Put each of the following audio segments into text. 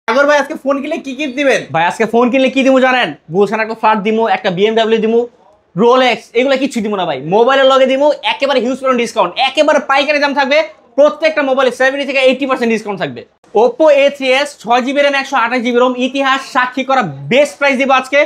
সাগর ভাই আজকে ফোন কিনলে কি গিফট দিবেন? ভাই আজকে ফোন কিনলে কি দিমু জানেন? গুলশান একটা ফ্ল্যাট দিমু, একটা BMW দিমু, রোলেক্স, এগুলো কিছু দিমু না ভাই। মোবাইলের লগে দিমু একেবারে হিউজ পরিমাণ ডিসকাউন্ট, একেবারে পাইকারি দাম থাকবে। প্রত্যেকটা মোবাইলে 70 থেকে 80% ডিসকাউন্ট থাকবে। Oppo A3s 6GB RAM 128GB ROM ইতিহাস সাক্ষী করা বেস্ট প্রাইস দিব আজকে।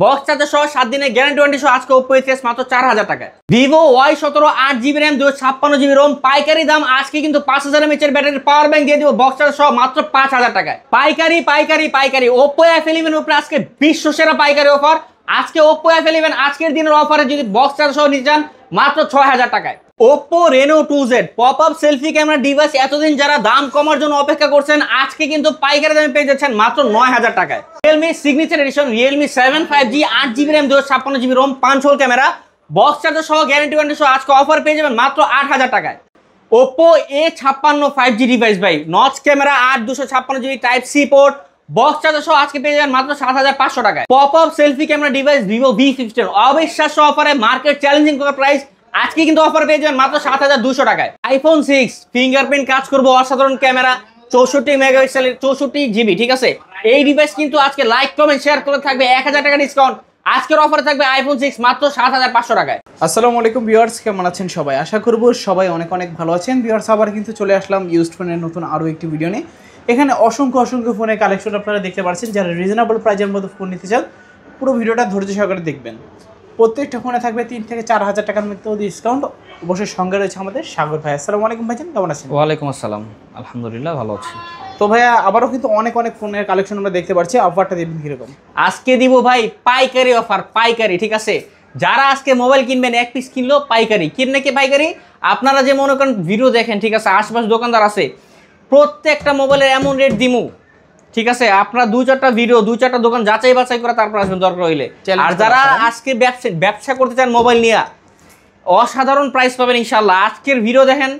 বক্স চার্জার সহ 7 দিনের গ্যারান্টি ওয়ারেন্টি সহ আজকে Oppo A3s মাত্র 4000 টাকায়। Vivo Y17 8GB RAM 256GB ROM পাইকারি দাম আজকে কিন্তু 5000 mAh এর ব্যাটারির পাওয়ার ব্যাংক দিয়ে দিব বক্স চার্জার সহ মাত্র 5000 টাকায়। পাইকারি পাইকারি পাইকারি Oppo F11 উপরে আজকে বিশ্ব সেরা পাইকারি অফার। আজকে Oppo F11 আজকের দিনের অফারে যদি বক্স চার্জার সহ নিতে চান মাত্র 6000 টাকায়। Oppo Reno 2Z popup selfie camera device এতদিন যারা দাম কমার জন্য অপেক্ষা করছেন আজকে কিন্তু পাইকারি দামে পেয়ে যাচ্ছেন মাত্র 9000 টাকায়। Realme signature addition Realme 7 5G 8GB RAM 256GB ROM 5 hole camera box charger সহ গ্যারান্টি ওয়ারেন্টি সহ আজকে অফার পেয়ে যাবেন মাত্র 8000 টাকায়। Oppo A56 5G ডিভাইস ভাই notch camera 8256GB type C port box charger সহ আজকে পেয়ে যাবেন মাত্র 7500 টাকায়। Popup selfie camera device Vivo V15 অবিশ্বাস্য অফারে মার্কেট চ্যালেঞ্জিং করা প্রাইস আজকে কিন্তু অফার পেয়ে যাবেন মাত্র 7200 টাকায়। iPhone 6 ফিঙ্গারপ্রিন্ট কাজ করবো অসাধারণ ক্যামেরা 64 মেগাপিক্সেলের 64GB ঠিক আছে। এই ডিভাইস কিন্তু আজকে লাইক কমেন্ট শেয়ার করে থাকবে 1000 টাকা ডিসকাউন্ট। আজকের অফারে থাকবে iPhone 6 মাত্র 7500 টাকায়। আসসালামু আলাইকুম ভিউয়ার্স, কেমন আছেন সবাই? আশা করব সবাই অনেক অনেক ভালো আছেন। ভিউয়ার্স আবার কিন্তু চলে আসলাম ইউজড ফোনের নতুন আরও একটি ভিডিও নিয়ে। এখানে অসংখ্য ফোনের কালেকশন আপনারা দেখতে পাচ্ছেন। যারা রিজনেবল প্রাইজের মধ্যে ফোন নিতে চান পুরো ভিডিওটা ধৈর্য সহকারে দেখবেন। প্রত্যেকটা ফোনে থাকবে 3 থেকে 4000 টাকার মধ্যে ডিসকাউন্ট। অবশ্যই সঙ্গে রয়েছে আমাদের সাগর ভাই। আসসালামু আলাইকুম ভাইজান, কেমন আছেন? ওয়ালাইকুম আসসালাম, আলহামদুলিল্লাহ ভালো আছি। তো ভাইয়া আবারও কিন্তু অনেক ফোনের কালেকশন আমরা দেখতে পাচ্ছি। অফারটা দিবেন কিরকম? আজকে দিব ভাই পাইকারি অফার, পাইকারি ঠিক আছে। যারা আজকে মোবাইল কিনবেন এক পিস কিনলো পাইকারি, কিনলে কি পাইকারি। আপনারা যে মনে করেন ভিডিও দেখেন ঠিক আছে, আশপাশ দোকানদার আছে, প্রত্যেকটা মোবাইলের এমন রেট দিমু ঠিক আছে। আপনারা 2-4টা ভিডিও 2-4টা দোকান যাচাই বাছাই করে তারপর আসবেন দরকার হইলে। আর যারা আজকে ব্যবসা করতে চান মোবাইল নিয়ে অসাধারণ প্রাইস পাবেন ইনশাল্লাহ। আজকের ভিডিও দেখেন,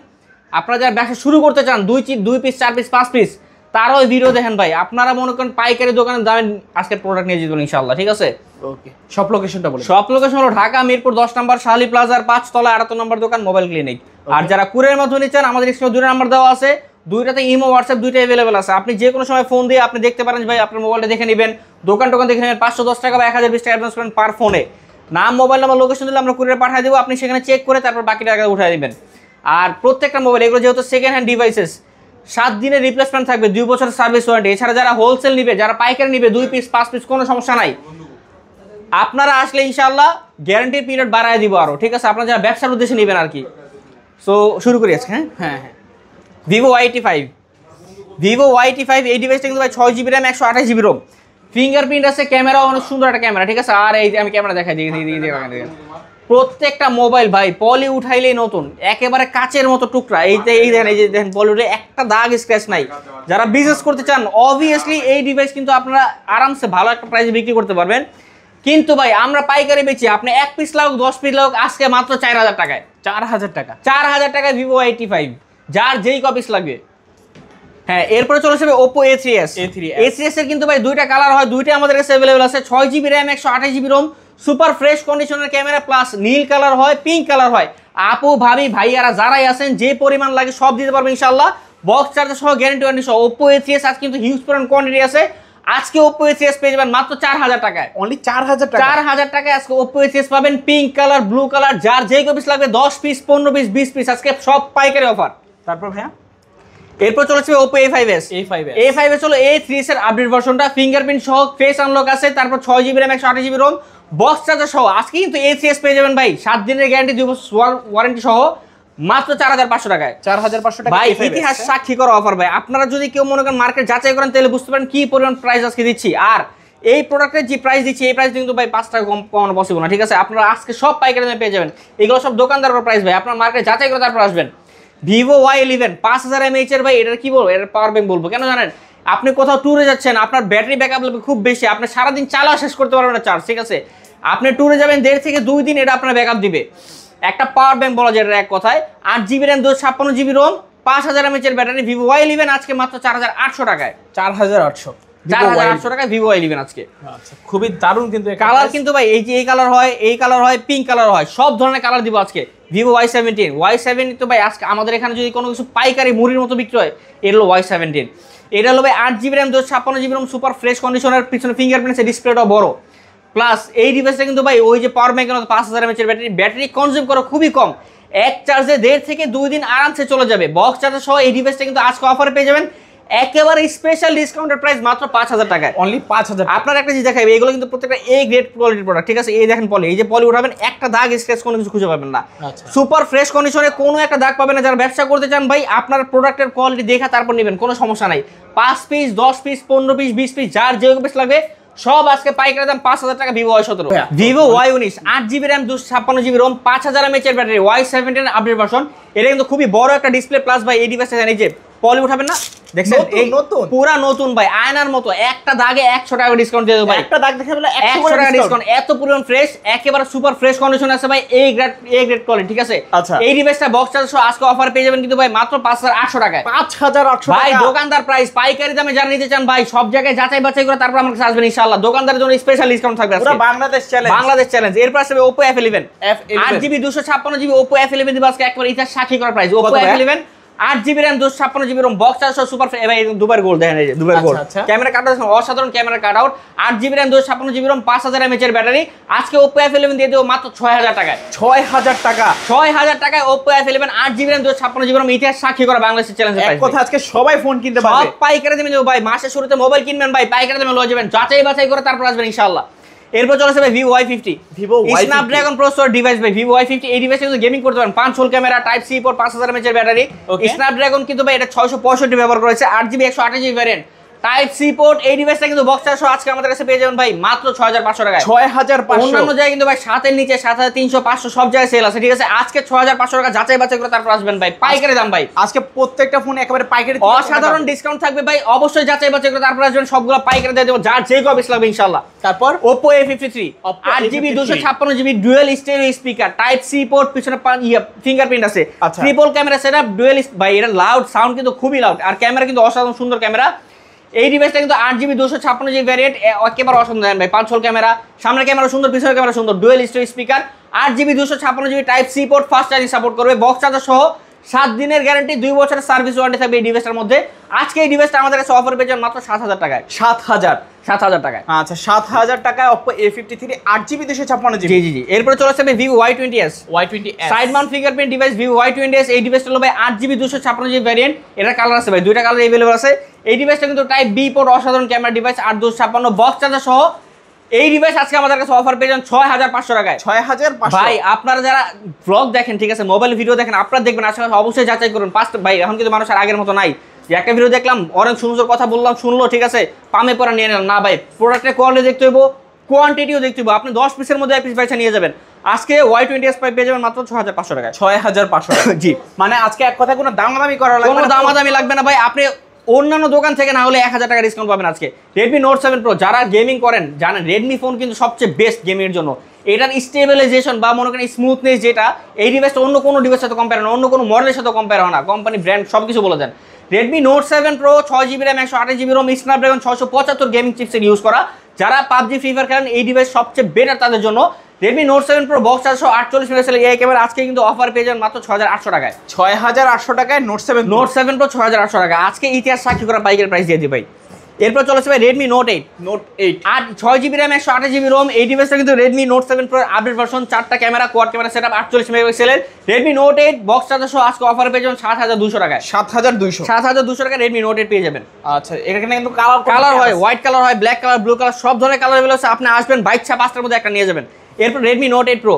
আপনারা যারা ব্যবসা শুরু করতে চান 2 পিস 4 পিস 5 পিস তারাও ভিডিও দেখেন ভাই। আপনারা মনে করেন পাইকারি দোকানের দামে আজকের প্রোডাক্ট নিয়ে যেতে ইনশাল্লাহ ঠিক আছে। ওকে, সব লোকেশনটা বলুন। সব লোকেশন হলো ঢাকা মিরপুর 10 নম্বর শাহলি প্লাজার 5 তলা 78 নম্বর দোকান মোবাইল ক্লিনিক। আর যারা কুরিয়ারের মাধ্যমে নিচ্ছেন আমাদের স্ক্রিনে 2 নাম্বার দেওয়া আছে, দুইটাতে ইমো হোয়াটসঅ্যাপ দুইটা অ্যাভেলেবেল আছে। আপনি যে কোনো সময় ফোন দিয়ে আপনি দেখতে পারেন ভাই, আপনার মোবাইলটা দেখে নেবেন, দোকান দেখে নেবেন। 510 টাকা বা 1020 টাকা অ্যাডভান্স করেন পার ফোনে। নাম মোবাইল নাম্বার লোকেশন দিলে আমরা কুরিয়ার পাঠিয়ে দেবো, আপনি সেখানে চেক করে তারপর বাকি টাকা উঠিয়ে দেবেন। আর প্রত্যেকটা মোবাইল এগুলো যেহেতু সেকেন্ড হ্যান্ড ডিভাইসেস 7 দিনের রিপ্লেসমেন্ট থাকবে, 2 বছরের সার্ভিস ওয়ারেন্টি। এছাড়া যারা হোলসেল নিবে, যারা পাইকারি নিবে 2 পিস 5 পিস কোনো সমস্যা নাই। আপনারা আসলে ইনশাআল্লাহ গ্যারান্টি পিরিয়ড বাড়ায় দিব আরো ঠিক আছে। আপনারা যারা ব্যবসার উদ্দেশ্যে নেবেন আর কি। সো শুরু করি আজকে। হ্যাঁ Vivo Y85 এই ডিভাইসটা কিন্তু ভাই 6GB RAM 128GB ROM fingerprint আছে, ক্যামেরাও অনেক সুন্দর একটা ক্যামেরা ঠিক আছে। আর এই যে আমি ক্যামেরা দেখাই দিই, প্রত্যেকটা মোবাইল ভাই পলি উঠাইলেই নতুন, একেবারে কাচের মতো টুকরা। এই যে দেখেন পলি উঠে একটা দাগ স্ক্র্যাচ নাই। যারা বিজনেস করতে চান অবভিয়াসলি এই ডিভাইস কিন্তু আপনারা আরামসে ভালো একটা প্রাইসে বিক্রি করতে পারবেন। কিন্তু ভাই আমরা পাইকারি বেচি, আপনি 1 পিস লাগ 10 পিস লাগ আজকে মাত্র 4000 টাকায়। 4000 টাকা, 4000 টাকায় Vivo Y85, যার যেই কপিস লাগবে। হ্যাঁ, এরপরে চলে আসবে Oppo A3s এর কিন্তু ভাই দুইটা কালার হয়, দুইটা আমাদের কাছে অ্যাভেলেবল আছে। 6GB RAM 128GB ROM super fresh কন্ডিশনের ক্যামেরা প্লাস নীল কালার হয়, পিঙ্ক কালার হয়। আপু ভাবি ভাইয়ারা যারাই আছেন যে পরিমাণ লাগে সব দিতে পারবেন ইনশাআল্লাহ। বক্স চার্জার সহ গ্যারান্টি ওয়ারেন্টি সহ Oppo A3s আজ কিন্তু হিউজ পরিমাণ কোয়ান্টিটি আছে। আজকে Oppo A3s পেয়ে যাবেন মাত্র 4000 টাকায়। অনলি 4000 টাকা, 4000 টাকায় আজকে Oppo A3s পাবেন। পিঙ্ক কালার, ব্লু কালার, যার যেই কপিস লাগবে 10 পিস 15 পিস 20 পিস আজকে সব পাইকারি অফার। তারপর ভাইয়া এরপর চলে আসবে Oppo A5s হলো A3s এর আপডেট ভার্সনটা, ফিঙ্গারপ্রিন্ট সহ ফেস আনলক আছে। তারপর 6GB RAM 128GB ROM box charger সহ আজকে কিন্তু A3s পেয়ে যাবেন ভাই 7 দিনের গ্যারান্টি 2 বছর ওয়ারেন্টি সহ মাত্র 4500 টাকায়। 4500 টাকা ভাই ইতিহাস সাক্ষী করা অফার ভাই। আপনারা যদি কেউ মনে করেন মার্কেট যাচাই করেন তাহলে বুঝতে পারেন কি পরিমাণ প্রাইস আজকে দিচ্ছি। আর এই প্রোডাক্টের যে প্রাইস দিচ্ছি এই প্রাইস কিন্তু ভাই 5 টাকা কমানো পসিবল না ঠিক আছে। আপনারা আজকে সব পাইকারি দামে পেয়ে যাবেন। এগুলো সব দোকানদারের প্রাইস ভাই, আপনারা মার্কেট যাচাই করে তারপর আসবেন। Vivo Y11 5000 mAh এর ভাই, এটার কি বলবো, এটার পাওয়ার ব্যাংক বলবো কেন জানেন? আপনি কোথাও ট্যুরে যাচ্ছেন, আপনার ব্যাটারি ব্যাকআপ লাগবে খুব বেশি, আপনি সারাদিন চালা শেষ করতে পারবেন না চার্জ ঠিক আছে। আপনি ট্যুরে যাবেন 1.5 থেকে 2 দিন, এটা আপনার ব্যাকআপ দিবে। একটা পাওয়ার ব্যাংক বলা যায় এক কথায়। 8GB RAM 256GB ROM 5000 mAh এর ব্যাটারি Vivo Y11 আজকে মাত্র 4800 টাকায়। 4800 টাকায় Vivo Y11 আজকে। আচ্ছা, খুবই দারুণ কিন্তু কালার কিন্তু ভাই এই যে এই কালার হয়, পিঙ্ক কালার হয়, সব ধরনের কালার দিব আজকে। Vivo Y17 তো ভাই আজকে আমাদের এখানে যদি কোনো কিছু পাইকারি মুড়ির মতো বিক্রি হয় এর হলো Y17। এটা হলো ভাই 8GB RAM 256GB ROM super fresh কন্ডিশনের, পিছনে ফিঙ্গারপ্রিন্টস, ডিসপ্লেটাও বড়। প্লাস এই ডিভাইসটা কিন্তু ভাই ওই যে পাওয়ার ব্যাংকের মতো 5000 mAh ব্যাটারি কনজিউম করে খুবই কম, এক চার্জে 1.5 থেকে 2 দিন আরামসে চলে যাবে। বক্স চার্জার সহ এই ডিভাইসটা কিন্তু আজকে অফারে পেয়ে যাবেন একেবারে স্পেশাল ডিসকাউন্টেড প্রাইস মাত্র 5000 টাকায়, অনলি 5000। আপনার একটা জিনিস দেখাবে, এগুলো কিন্তু প্রত্যেকটা এ গ্রেড কোয়ালিটির প্রোডাক্ট, ঠিক আছে? এই দেখেন পলি, এই যে পলি উঠাবেন একটা দাগ স্ক্র্যাচ কোনো কিছু খুঁজে পাবেন না, সুপার ফ্রেশ কন্ডিশনে কোনো একটা দাগ পাবেন না। যারা ব্যবসা করতে চান ভাই আপনার প্রোডাক্টের কোয়ালিটি দেখা তারপর নেবেন, কোনো সমস্যা নাই। 5 পিস 10 পিস 15 পিস 20 পিস যার যে পিস লাগবে সব আজকে পাইকারি দাম 5000 টাকা। Vivo Y17, Vivo Y19, 8GB RAM 256GB ROM, 5000 mAh battery, Y17 update version. এটা কিন্তু খুবই বড় একটা ডিসপ্লে। প্লাস ভাই এই ডিভাইসটা জানি যে পলি উঠাবেন না, দেখছেন এই নতুন পুরা নতুন ভাই, আয়নার মতো। একটা দাগে 100 টাকা ডিসকাউন্ট দিয়ে দেব ভাই, একটা দাগ দেখে বলে 100 টাকা ডিসকাউন্ট। এত পরিমাণ ফ্রেশ, একেবারে সুপার ফ্রেশ কন্ডিশন আছে ভাই, এই গ্রেড কোয়ালিটি, ঠিক আছে? আচ্ছা, এই ডিভাইসটা বক্স চার্জ সহ আজকে অফার পেয়ে যাবেন কিন্তু ভাই মাত্র 5800 টাকায়। 5800 ভাই দোকানদার প্রাইস, পাইকারি দামে যারা নিতে চান ভাই সব জায়গায় যাচাই বাছাই করে তারপর আমার কাছে আসবেন ইনশাআল্লাহ। দোকানদারের জন্য স্পেশাল ডিসকাউন্ট থাকবে আজকে, পুরো বাংলাদেশ চ্যালেঞ্জ, বাংলাদেশ চ্যালেঞ্জ। এরপর আসবে Oppo F11, 8GB 256GB Oppo F11 দিব আজকে একেবারে ইতিহাস সাক্ষী করা price. Oppo F11 8GB RAM 256GB ROM, box charge সহ সুপার ভাই দুবার গোল্ড দেখেন, এই যে দুবার গোল্ড ক্যামেরা কাট আউট, অসাধারণ camera cut out. 8GB RAM 256GB ROM, 5000 mAh battery. আজকে Oppo F11 দিয়ে দেব মাত্র 6000 টাকায়। 6000 টাকা, 6000 টাকায় Oppo F11 8GB RAM 256GB ROM, ইতিহাস সাক্ষী করা বাংলাদেশের চ্যালেঞ্জের প্রাইস। এক কথা আজকে সবাই ফোন কিনতে পারবে, সব পাইকারি দামে দেব ভাই। মাসের শুরুতে মোবাইল কিনবেন ভাই পাইকারি দামে লয়ে যাবেন, যাচাই বাছাই করে তারপর আসবেন ইনশাআল্লাহ। এরপর চলেছে ভাই Vivo Y50, Snapdragon processor device ভাই। Vivo Y50 এই ডিভাইসে কিন্তু গেমিং করতে পারেন, 5 hole camera, type C port, 5000 mAh battery. Snapdragon কিন্তু ভাই এটা 665 ব্যবহার করেছে, 8GB 128GB variant, type C port. এই ডিভাইসটা কিন্তু বক্স চার্জ সহ আজকে আমাদের কাছে পেয়ে যাবেন ভাই মাত্র 6500 টাকায়। 6500, অন্যান্য জায়গায় কিন্তু ভাই 7 এর নিচে 7300 500 সব জায়গায় সেল আছে, ঠিক আছে? আজকে 6500 টাকা যাচাই বাছাই করে তারপর আসবেন ভাই, পাইকারি দাম ভাই। আজকে প্রত্যেকটা ফোন একেবারে পাইকারি, অসাধারণ ডিসকাউন্ট থাকবে ভাই, অবশ্যই যাচাই বাছাই করে তারপর আসবেন, সবগুলো পাইকারি দিয়ে দেব যার যে কপিস লাগবে ইনশাআল্লাহ। তারপর Oppo A53, 8GB 256GB dual stereo speaker, type C port, পিছনে ফিঙ্গারপ্রিন্ট আছে, ট্রিপল ক্যামেরা সেটআপ, ডুয়াল ভাই। এটা লাউড সাউন্ড কিন্তু খুবই লাউড, আর ক্যামেরা কিন্তু অসাধারণ সুন্দর ক্যামেরা। এই ডিভাইসটা কিন্তু 8GB 256GB ভ্যারিয়েন্ট, একেবারে অসাধারণ দেখেন ভাই, 5 হোল ক্যামেরা, সামনের ক্যামেরা সুন্দর, পিছনের ক্যামেরা সুন্দর, dual stereo speaker, 8GB 256GB type C port, fast charging support করবে, বক্স চার্জার সহ 7 দিনের গ্যারান্টি, 2 বছরের সার্ভিস ওয়ারেন্টি থাকবে এই ডিভাইসটার মধ্যে। আজকে এই ডিভাইসটা আমাদের কাছে অফার পেয়ে যাবেন মাত্র 7000 টাকায়। 7000 টাকায়, আচ্ছা 7000 টাকায় Oppo A53 8GB 256GB। জি। এরপর চলে আসবে Vivo Y20s, side mount fingerprint device Vivo Y20s। এই ডিভাইসটা হলো ভাই 8GB 256GB ভ্যারিয়েন্ট, এটার কালার আছে ভাই, দুইটা কালার अवेलेबल আছে। এই ডিভাইসটা কিন্তু টাইপ বি পোর্ট, অসাধারণ ক্যামেরা ডিভাইস, 8256 বক্স চার্জার সহ। এই ডিভাইস আজকে আমাদের কাছে অফার পেয়ে যান 6500 টাকায়। 6500 ভাই আপনারা যারা ব্লগ দেখেন, ঠিক আছে, মোবাইল ভিডিও দেখেন, আপনারা দেখবেন আসলে অবশ্যই যাচাই করুন। ভাই এখন কিন্তু মানুষ আর আগের মতো নাই যে একটা ভিডিও দেখলাম অনেক সুন্দর কথা বললাম, শুনলো, ঠিক আছে, পামে পড়া নিয়ে নিলাম না ভাই। প্রোডাক্টের কোয়ালিটি দেখতে হইব, কোয়ান্টিটিও দেখতে হইব। আপনি 10 পিসের মধ্যে 1 পিস পয়সা নিয়ে যাবেন। আজকে Y20s পেয়ে যাবেন মাত্র 6500 টাকায়। 6500 জি, মানে আজকে এক কথা কোনো দামাদামি করা লাগবে না, কোনো দামাদামি লাগবে না ভাই। আপনি অন্যান্য দোকান থেকে না হলে 1000 টাকা ডিসকাউন্ট পাবেন আজকে। Redmi Note 7 Pro যারা গেমিং করেন জানেন, রেডমি ফোন কিন্তু সবচেয়ে বেস্ট গেমিংয়ের জন্য। এটার স্টেবিলাইজেশন বা মনে করেন স্মুথনেস, যেটা এই ডিভাইসটা অন্য কোনো ডিভাইসের সাথে কম্পেয়ার হয় না, অন্য কোনো মডেলের সাথে কম্পেয়ার হয় না, কোম্পানি ব্র্যান্ড সব কিছু বলে দেন। Redmi Note 7 Pro 6GB RAM 128GB ROM, Snapdragon 675 gaming chipset use করা। যারা PUBG ফ্রি ফায়ার খেলেন এই ডিভাইস সবচেয়ে বেটার তাদের জন্য। Redmi Note 7 Pro box charge 48 মেগাপিক্সেলের এই ক্যামেরা আজকে কিন্তু অফার পেয়ে যাবেন মাত্র 6800 টাকায়। 6800 টাকায় Note 7 Pro 6800 টাকা আজকে ইতিহাস সাক্ষী করা পাইকারি প্রাইস দিয়ে দিই ভাই। এরপর চলে আসবে Redmi Note 8, 6GB RAM 128GB ROM। এই ডিভাইসটা কিন্তু Redmi Note 7 Pro update version, 4টা ক্যামেরা, কোয়াড ক্যামেরা সেটআপ, 48 মেগাপিক্সেলের। Redmi Note 8 বক্স চার্জার সহ আজকে অফার পেয়ে যাবেন 7200 টাকায়। 7200 টাকা Redmi Note 8 পেয়ে যাবেন। আচ্ছা, এখানে কিন্তু কালার হয়, হোয়াইট কালার হয়, ব্ল্যাক কালার, ব্লু কালার, সব ধরনের কালার अवेलेबल আছে। আপনি আসবেন, বাইক ছা 5টার মধ্যে একটা নিয়ে যাবেন। এরপর Redmi Note 8 Pro,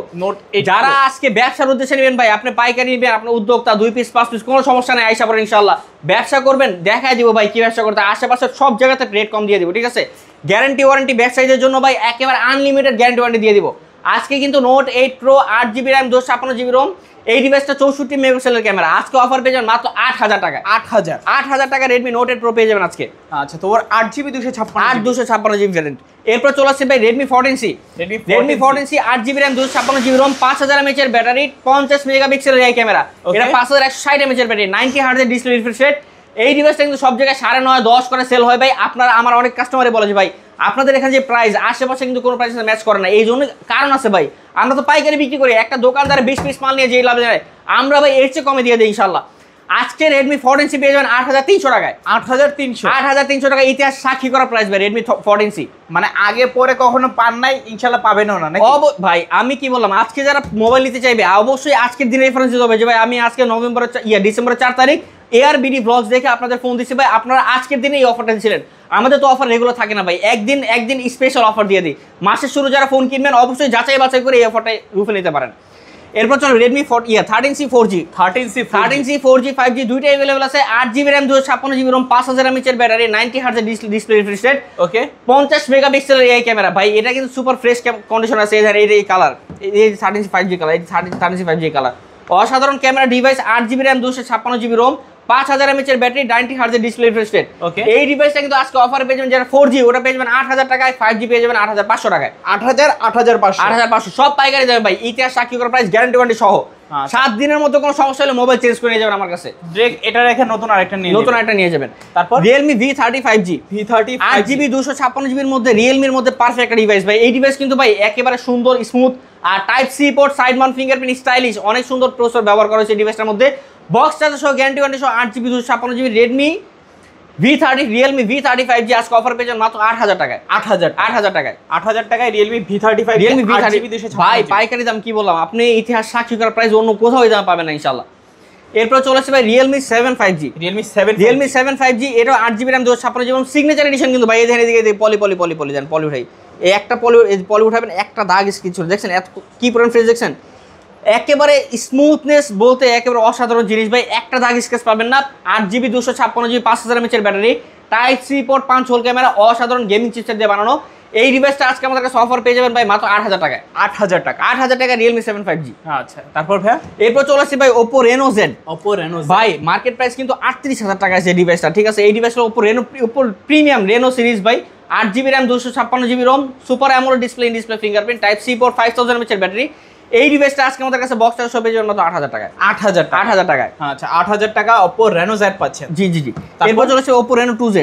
যারা আজকে ব্যবসার উদ্দেশ্যে নেবেন ভাই, আপনি পাইকারি নেবেন, আপনার উদ্যোক্তা 2 পিস 5 পিস কোনো সমস্যা নেই, আইসা পড়েন ইনশাআল্লাহ। ব্যবসা করবেন, দেখাই দিব ভাই কি ব্যবসা করতে, আশেপাশে সব জায়গাতে রেট কম দিয়ে দিব, ঠিক আছে? গ্যারান্টি ওয়ারেন্টি ব্যাক সাইজের জন্য ভাই একেবারে আনলিমিটেড গ্যারান্টি ওয়ারেন্টি দিয়ে দিব। আজকে কিন্তু Note 8 Pro 8GB RAM 256GB ROM, এই ডিভাইসটা 64 মেগাপিক্সেলের ক্যামেরা, আজকে অফার পেয়ে যাবেন মাত্র 8000 টাকা। 8000 টাকা Redmi Note 8 Pro পেয়ে যাবেন আজকে। আচ্ছা, তো ওর 8GB 256GB ভ্যারিয়েন্ট। এরপর চলে আসছে ভাই Redmi 14C, Redmi 14C 8GB RAM 256GB ROM, 5000 mAh এর ব্যাটারি, 50 মেগাপিক্সেলের এই ক্যামেরা, এটা 5160 mAh এর ব্যাটারি, 90 Hz এর ডিসপ্লে রিফ্রেশ রেট। এই ডিভাইসটা কিন্তু সব জায়গায় 9.5 10 করে সেল হয় ভাই। আপনারা আমার অনেক কাস্টমারে বলে যে ভাই আপনাদের এখানে যে প্রাইস আশেপাশে কিন্তু কোনো প্রাইসের ম্যাচ করে না, এই জন্য কারণ আছে ভাই। আমরা তো পাইকারি বিক্রি করি, একটা দোকানদার 20 পিস মাল নিয়ে যেই লাভ যায়, আমরা ভাই এর চেয়ে কমে দিয়ে দিই ইনশাআল্লাহ। আজকে রেডমি 14C পেয়ে যাবেন 8300 টাকায়। 8300 টাকা ইতিহাস সাক্ষী করা প্রাইস ভাই রেডমি 14C। মানে আগে পরে কখনো পান নাই, ইনশাআল্লাহ পাবেনও না নাকি? ভাই আমি কি বললাম, আজকে যারা মোবাইল নিতে চাইবে অবশ্যই আজকের দিনে রেফারেন্স দিতে হবে যে ভাই আমি আজকে ডিসেম্বরের 4 তারিখ ARBD ব্লগস দেখে আপনাদের ফোন দিচ্ছি ভাই, আপনারা আজকের দিনে এই অফারটা দিয়েছিলেন। আমাদের তো অফার রেগুলার থাকে না ভাই, একদিন স্পেশাল অফার দিয়ে দিই। মাসের শুরু যারা ফোন কিনবেন অবশ্যই যাচাই বাছাই করে এই অফারটা রুফে নিতে পারেন। এরপর চলো রেডমি 13C 4G 5G দুইটা अवेलेबल আছে। 8GB RAM 256GB ROM 5000 mAh এর battery 90 Hz display refresh rate, okay 50 মেগাপিক্সেলের এই ক্যামেরা ভাই, এটা কিন্তু সুপার ফ্রেশ কন্ডিশন আছে। এই কালার, এই 13C 5G কালার, এই 13C 5G কালার, অসাধারণ camera device. 8GB RAM 256GB ROM 5000 mAh এর battery 90 Hz display refresh rate, okay. এই ডিভাইসটা কিন্তু আজকে অফারে পেয়ে যাবেন যারা 4G ওটা পেয়ে যাবেন 8000 টাকায়, 5G পেয়ে যাবেন 8500 টাকায়। 8500 সব পাইকারি যাবে ভাই, ইতিহাস সাক্ষী করা প্রাইস, গ্যারান্টি ওয়ারেন্টি সহ। 7 দিনের মধ্যে কোনো সমস্যা হলে মোবাইল চেঞ্জ করে নিয়ে যাবেন আমার কাছে। এটা রেখে নতুন আরেকটা নিয়ে যাবেন। তারপর Realme V30 5G 8GB 256GB এর মধ্যে Realme এর মধ্যে পারফেক্ট একটা ডিভাইস ভাই। এই ডিভাইস কিন্তু ভাই একেবারে সুন্দর, স্মুথ, আর type C port, side mount fingerprint, stylish, অনেক সুন্দর প্রসেসর ব্যবহার করা হয়েছে এই ডিভাইসটার মধ্যে। বক্স চার্জার সহ গ্যারান্টি ওয়ারেন্টি সহ 8GB 256GB Realme V30 5G আজকে অফার পেয়ে যান মাত্র 8000 টাকায়। 8000 টাকায় Realme V30 5G 8GB 256GB ভাই পাইকারি দাম কি বললাম, আপনি ইতিহাস সাক্ষী করার প্রাইস অন্য কোথাও দাম পাবেন না ইনশাআল্লাহ। এরপর চলে আসছে ভাই Realme 7 5G Realme 7 5G, এটা 8GB RAM 256GB signature addition কিন্তু ভাই। এই দেখেন এদিকে পলি দেন, পলি উঠাই, এই একটা পলি উঠাবেন, একটা দাগ কিছু দেখছেন, এত কি পরিমাণ ফ্রেশ দেখছেন, একেবারে স্মুথনেস বলতে একেবারে অসাধারণ জিনিস ভাই, একটা দাগ স্কেচ পাবেন না। 8GB 256GB 5000 mAh এর battery, type C port, 5 hole camera, অসাধারণ গেমিং চিপসেট দিয়ে বানানো এই ডিভাইসটা আজকে আমাদের কাছে অফার পেয়ে যাবেন ভাই মাত্র 8000 টাকায়। 8000 টাকা Realme 7 5G। আচ্ছা, তারপর ভাই এরপর চলে আসছে ভাই Oppo Reno Z ভাই, মার্কেট প্রাইস কিন্তু 38000 টাকা আছে ডিভাইসটা, ঠিক আছে। এই ডিভাইসটা Oppo প্রিমিয়াম রেনো সিরিজ ভাই, 8GB RAM 256GB ROM, super AMOLED display fingerprint, type C port, 5000 mAh এর ব্যাটারি। এই ডিভাইসটা আজকে আমাদের কাছে বক্স চার্জ পেয়ে যাবেন মাত্র 8000 টাকায়। 8000 টাকায়। আচ্ছা, 8000 টাকা Oppo Reno Z পাচ্ছেন। জি। এরপর চলে আসছে Oppo Reno 2Z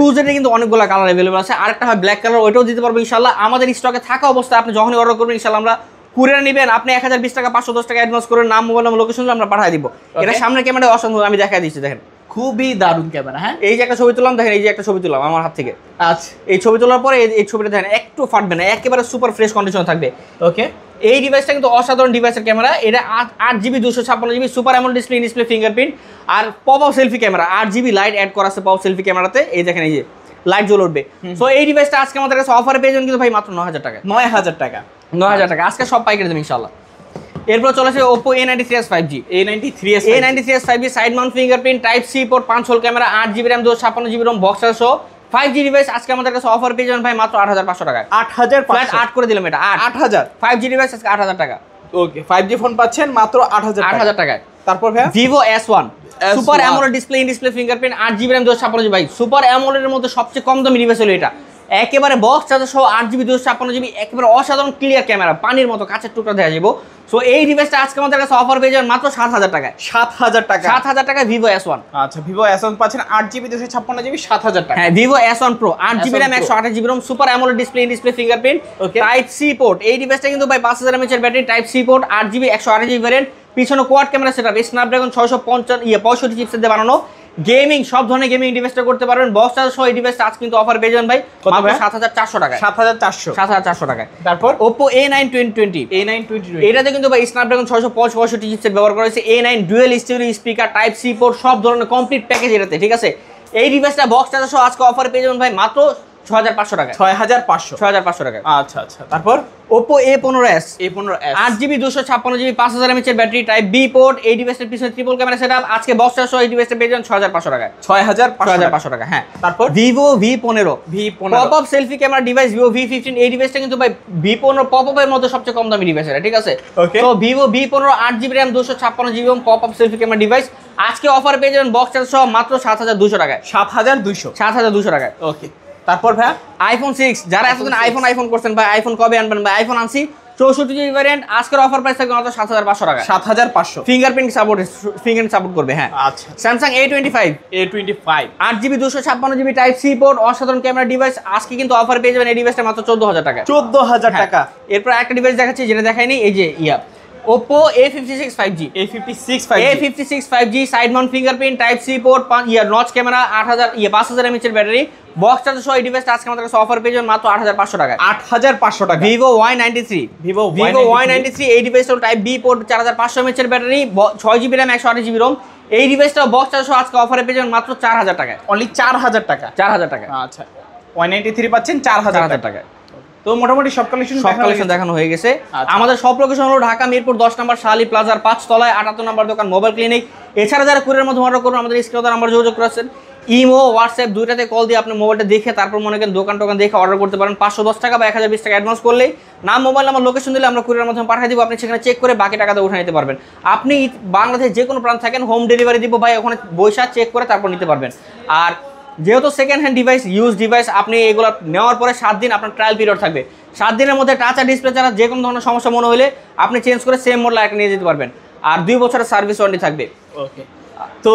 2Z এর কিন্তু অনেকগুলো কালার अवेलेबल আছে, আরেকটা হয় ব্ল্যাক কালার, ওইটাও দিতে পারবো ইনশাআল্লাহ। আমাদের স্টকে থাকা অবস্থায় আপনি যখনই অর্ডার করবেন ইনশাআল্লাহ আমরা কুরিয়ার নেবেন, আপনি 1020 টাকা 510 টাকা অ্যাডভান্স করে নাম, মোবাইল নাম্বার, লোকেশন আমরা পাঠিয়ে দিব। এটা সামনের ক্যামেরা অসম্ভব, আমি দেখাই দিচ্ছি, দেখেন খুবই দারুণ ক্যামেরা। হ্যাঁ, এই যে একটা ছবি তুললাম, দেখেন এই যে একটা ছবি তুললাম আমার হাত থেকে। আচ্ছা, এই ছবি তোলার পরে এই ছবিটা দেখেন একটু ফাটবে না, একেবারে সুপার ফ্রেশ কন্ডিশন থাকবে, ওকে। এই ডিভাইসটা কিন্তু অসাধারণ ডিভাইসের ক্যামেরা, এটা 8GB 256GB super AMOLED display fingerprint, আর pop up selfie camera, 8GB light add করা আছে পপ সেলফি ক্যামেরাতে, এই দেখেন এই যে লাইট জ্বলে উঠবে। সো এই ডিভাইসটা আজকে আমাদের কাছে অফারে পেয়ে যাবেন কিন্তু ভাই মাত্র 9000 টাকা। 9000 টাকা আজকে সব পাইকারি দেবেন ইনশাআল্লাহ। এরপর চলে আসে Oppo A93s 5G A93s 5G side mount fingerprint, type C port, 5 hole camera, 8GB RAM 256GB ROM box charge সহ 5G ডিভাইস আজকে আমাদের কাছে অফার পেয়ে যাবেন ভাই মাত্র 8500 টাকায়। 8500 করে দিলাম, এটা 8000 5G ডিভাইস আজকে 8000 টাকা, ওকে। 5G ফোন পাচ্ছেন মাত্র 8000 টাকায়। তারপর ভাই Vivo S1 super AMOLED display fingerprint, 8GB RAM 256GB ভাই, সুপার অ্যামোলেড এর মধ্যে সবচেয়ে কম দামি ডিভাইস হলো এটা, একেবারে বক্স চার্জার সহ 8GB 256GB, একেবারে অসাধারণ ক্লিয়ার ক্যামেরা, পানির মতো কাঁচের টুকরা দেখা যাবে। সো এই ডিভাইসটা আজকে আমাদের কাছে অফার পেয়ে যাবেন মাত্র 7000 টাকায়। 7000 টাকা Vivo S1। আচ্ছা, Vivo S1 পাচ্ছেন 8GB 256GB 7000 টাকা। হ্যাঁ, Vivo S1 Pro 8GB RAM 128GB ROM super AMOLED display fingerprint, type C port. এই ডিভাইসটা কিন্তু ভাই 5000 mAh এর battery, type C port, 8GB 128GB variant, পিছনে quad camera setup, Snapdragon 665 chipset দিয়ে বানানো, গেমিং সব ধরনের গেমিং ডিভাইসটা করতে পারবেন। বক্স চার্জ সহ এই ডিভাইসটা আজ কিন্তু অফার পেয়ে যাবেন ভাই মাত্র 7400 টাকায়। 7400 টাকায়। তারপর Oppo A9 2020 এটাতে কিন্তু ভাই স্ন্যাপড্রাগন 665 চিপসেট ব্যবহার করা হয়েছে, A9 dual stereo speaker, type C port, সব ধরনের কমপ্লিট প্যাকেজ এটাতে, ঠিক আছে। এই ডিভাইসটা বক্স চার্জ সহ আজকে অফার পেয়ে যাবেন ভাই মাত্র 6500 টাকায়। 6500 টাকায়। আচ্ছা, তারপর Oppo A15s 8GB 256GB 5000 mAh এর ব্যাটারি, টাইপ বি পোর্ট। এই ডিভাইসের পিছনে ট্রিপল ক্যামেরা সেটআপ, আজকে বক্স চার্জ সহ এই ডিভাইসটা পেয়ে যাবেন 6500 টাকায়। 6500 টাকা। হ্যাঁ, তারপর Vivo V15 pop up selfie camera device, Vivo V15। এই ডিভাইসটা কিন্তু ভাই V15 পপ আপের মধ্যে সবচেয়ে কম দামি ডিভাইস এটা, ঠিক আছে। তো Vivo V15 8GB RAM 256GB pop up selfie camera device আজকে অফার পেয়ে যাবেন বক্স চার্জ সহ মাত্র 7200 টাকায়। 7200 টাকায়, ওকে। তারপর ভাই iPhone 6, যারা এতদিন আইফোন করছেন ভাই, আইফোন কবে আনবেন ভাই, আইফোন আনছি 64GB ভ্যারিয়েন্ট, আজকের অফার প্রাইস থাকবে মাত্র 7500 টাকা। 7500 ফিঙ্গারপ্রিন্ট সাপোর্ট করবে। হ্যাঁ, আচ্ছা। Samsung A25 8GB 256GB type C port, অসাধারণ ক্যামেরা ডিভাইস আজকে কিন্তু অফার পেয়ে যাবেন এই ডিভাইসটা মাত্র 14000 টাকা। 14000 টাকা। এরপর একটা ডিভাইস দেখাচ্ছি যেটা দেখাইনি, এই যে Oppo A56 5G, A56 A56 5G, side mount fingerprint, type C port, notch camera, 5000 mAh এর ব্যাটারি, বক্স চার্জার সহ এই ডিভাইসটা আজকে আমাদের কাছে অফার পেয়ে যাবেন মাত্র 8500 টাকায়। 8500 টাকা। Vivo Y93, Vivo Y93 এই ডিভাইসটা টাইপ বি পোর্ট, 4500 mAh এর battery, 6GB RAM 128GB ROM। এই ডিভাইসটা বক্স চার্জার সহ আজকে অফারে পেয়ে যাবেন মাত্র 4000 টাকায়। অনলি 4000 টাকা। 4000 টাকা। আচ্ছা, Y93 পাচ্ছেন 4000 টাকায়। তো মোটামুটি সব কালেকশন দেখানো হয়ে গেছে। আচ্ছা। আমাদের সব লোকেশন হলো ঢাকা মিরপুর 10 নম্বর শালি প্লাজার 5 তলায় 78 নম্বর দোকান মোবাইল ক্লিনিক। এছাড়া যারা কুরিয়ার মাধ্যমে অর্ডার করবেন আমাদের স্ক্রিনে নাম্বার যোগাযোগ করেছেন, ইমো হোয়াটসঅ্যাপ দুইটাতে কল দিয়ে আপনি মোবাইলটা দেখে তারপর মনে করেন দোকান দেখে অর্ডার করতে পারেন। 510 টাকা বা 1020 টাকা অ্যাডভান্স করলেই নাম মোবাইল নাম্বার লোকেশন দিলে আমরা কুরিয়ার মাধ্যমে পাঠিয়ে দিব, আপনি সেখানে চেক করে বাকি টাকাটা উঠে নিতে পারবেন। আপনি বাংলাদেশের যে কোনো প্রান্ত থাকেন হোম ডেলিভারি দিব ভাই, ওখানে বৈশা চেক করে তারপর নিতে পারবেন। আর যেহেতু second hand device, use device, আপনি এগুলো নেওয়ার পরে 7 দিন আপনার ট্রায়াল পিরিয়ড থাকবে। 7 দিনের মধ্যে টাচ আর ডিসপ্লে ছাড়া যে কোনো ধরনের সমস্যা মনে হলে আপনি চেঞ্জ করে সেম মডেল একটা নিয়ে যেতে পারবেন। আর 2 বছরের সার্ভিস ওয়ারেন্টি থাকবে। ওকে, তো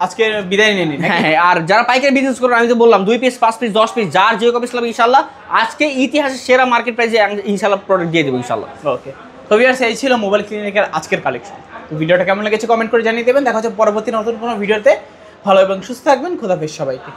আজকে বিদায় নিয়ে নিন। হ্যাঁ, আর যারা পাইকারি বিজনেস করেন আমি তো বললাম 2 পিস 5 পিস 10 পিস যার যে কপিস লাগবে ইনশাল্লাহ আজকে ইতিহাসের সেরা মার্কেট প্রাইসে ইনশাল্লাহ প্রোডাক্ট দিয়ে দেবো ইনশাল্লাহ। ওকে, তো ভিউয়ার্স এই ছিল মোবাইল ক্লিনিকের আজকের কালেকশন। তো ভিডিওটা কেমন লেগেছে কমেন্ট করে জানিয়ে দেবেন। দেখা হচ্ছে পরবর্তী নতুন কোনো ভিডিওতে। ভালো এবং সুস্থ থাকবেন। খোদা হাফেজ সবাইকে।